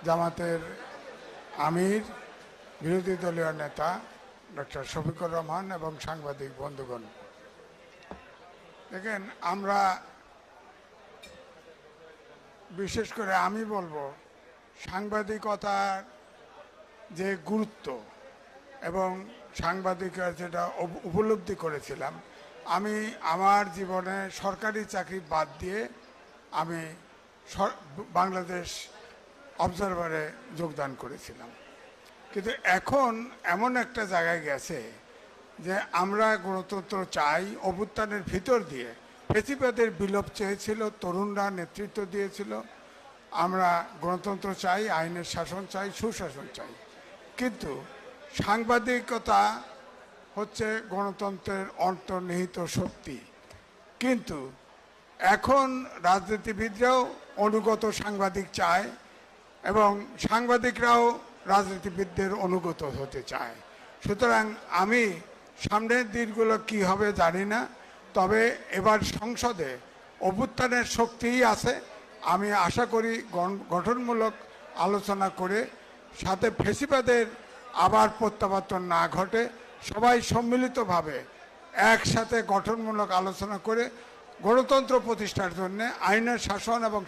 জামাতের আমির, বিরোধী দলীয় নেতা ডক্টর শফিকুর রহমান এবং সাংবাদিক বন্ধুগণ, দেখেন, আমরা বিশেষ করে আমি বলবো সাংবাদিকতার যে গুরুত্ব এবং সাংবাদিকরা যেটা উপলব্ধি করেছিলাম, আমি আমার জীবনে সরকারি চাকরি বাদ দিয়ে আমি বাংলাদেশ অবজারভারে যোগদান করেছিলাম। কিন্তু এখন এমন একটা জায়গায় গেছে যে আমরা গণতন্ত্র চাই, অভ্যুত্থানের ভিতর দিয়ে ফ্যাসিবাদের বিলোপ চেয়েছিল, তরুণরা নেতৃত্ব দিয়েছিল। আমরা গণতন্ত্র চাই, আইনের শাসন চাই, সুশাসন চাই। কিন্তু সাংবাদিকতা হচ্ছে গণতন্ত্রের অন্তর্নিহিত শক্তি। কিন্তু এখন রাজনীতিবিদরাও অনুগত সাংবাদিক চায় এবং সাংবাদিকরাও রাজনীতিবিদদের অনুগত হতে চায়। সুতরাং আমি সামনের দিনগুলো কি হবে জানি না, তবে এবার সংসদে অভ্যুত্থানের শক্তিই আছে। আমি আশা করি গঠনমূলক আলোচনা করে সাথে ফ্যাসিবাদের আবার প্রত্যাবর্তন না ঘটে, সবাই সম্মিলিতভাবে একসাথে গঠনমূলক আলোচনা করে গণতন্ত্র প্রতিষ্ঠার জন্য আইনের শাসন এবং